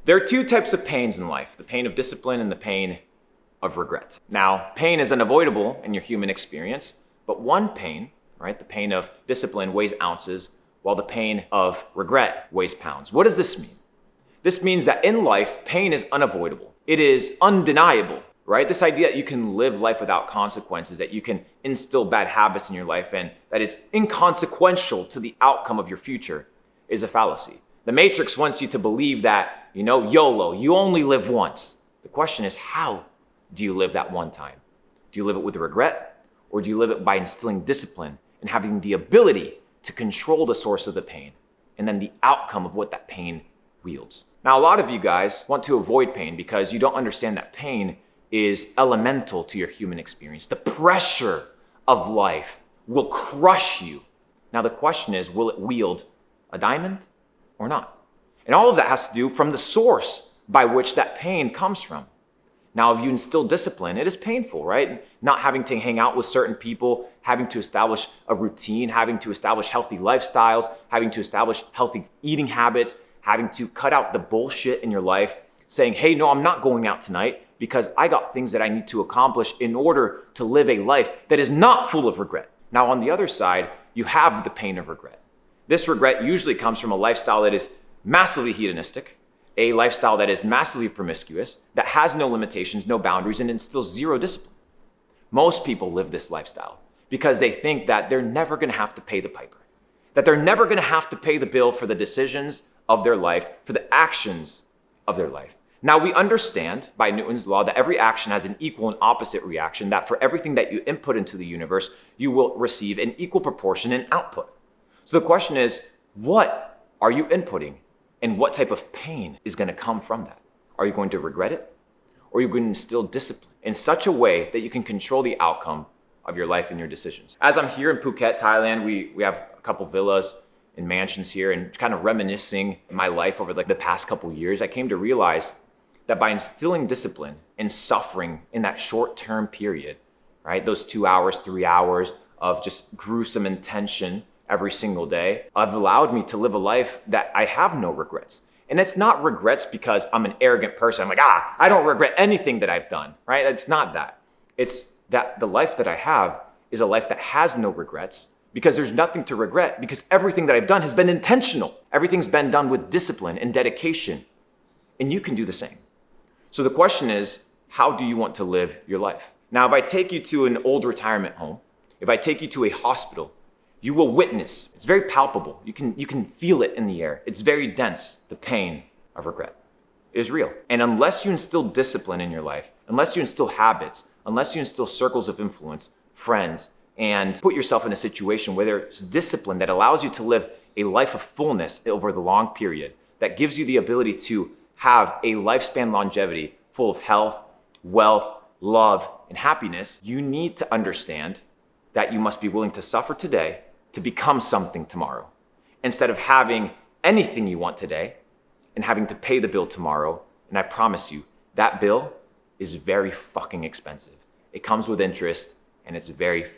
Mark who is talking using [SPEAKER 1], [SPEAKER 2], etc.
[SPEAKER 1] There are two types of pains in life, the pain of discipline and the pain of regret. Now, pain is unavoidable in your human experience, but one pain, right, the pain of discipline weighs ounces, while the pain of regret weighs pounds. What does this mean? This means that in life, pain is unavoidable. It is undeniable, right? This idea that you can live life without consequences, that you can instill bad habits in your life, and that is inconsequential to the outcome of your future is a fallacy. The Matrix wants you to believe that, YOLO, you only live once. The question is, how do you live that one time? Do you live it with regret, or do you live it by instilling discipline and having the ability to control the source of the pain and then the outcome of what that pain wields? Now, a lot of you guys want to avoid pain because you don't understand that pain is elemental to your human experience. The pressure of life will crush you. Now, the question is, will it wield a diamond or not? And all of that has to do from the source by which that pain comes from. Now, if you instill discipline, it is painful, right? Not having to hang out with certain people, having to establish a routine, having to establish healthy lifestyles, having to establish healthy eating habits, having to cut out the bullshit in your life, saying, hey, no, I'm not going out tonight because I got things that I need to accomplish in order to live a life that is not full of regret. Now, on the other side, you have the pain of regret. This regret usually comes from a lifestyle that is massively hedonistic, a lifestyle that is massively promiscuous, that has no limitations, no boundaries, and instills zero discipline. Most people live this lifestyle because they think that they're never going to have to pay the piper, that they're never going to have to pay the bill for the decisions of their life, for the actions of their life. Now, we understand by Newton's law that every action has an equal and opposite reaction, that for everything that you input into the universe, you will receive an equal proportion in output. So the question is, what are you inputting? And what type of pain is going to come from that? Are you going to regret it? Or are you going to instill discipline in such a way that you can control the outcome of your life and your decisions? As I'm here in Phuket, Thailand, we have a couple villas and mansions here, and kind of reminiscing my life over the past couple years, I came to realize that by instilling discipline and suffering in that short-term period, right, those 2 hours, 3 hours of just gruesome intention every single day, have allowed me to live a life that I have no regrets. And it's not regrets because I'm an arrogant person. I'm like, I don't regret anything that I've done, right? It's not that. It's that the life that I have is a life that has no regrets because there's nothing to regret, because everything that I've done has been intentional. Everything's been done with discipline and dedication. And you can do the same. So the question is, how do you want to live your life? Now, if I take you to an old retirement home, if I take you to a hospital, you will witness, it's very palpable. You can feel it in the air. It's very dense, the pain of regret. It is real. And unless you instill discipline in your life, unless you instill habits, unless you instill circles of influence, friends, and put yourself in a situation where there's discipline that allows you to live a life of fullness over the long period, that gives you the ability to have a lifespan longevity full of health, wealth, love, and happiness, you need to understand that you must be willing to suffer today to become something tomorrow, instead of having anything you want today and having to pay the bill tomorrow. And I promise you, that bill is very fucking expensive. It comes with interest and it's very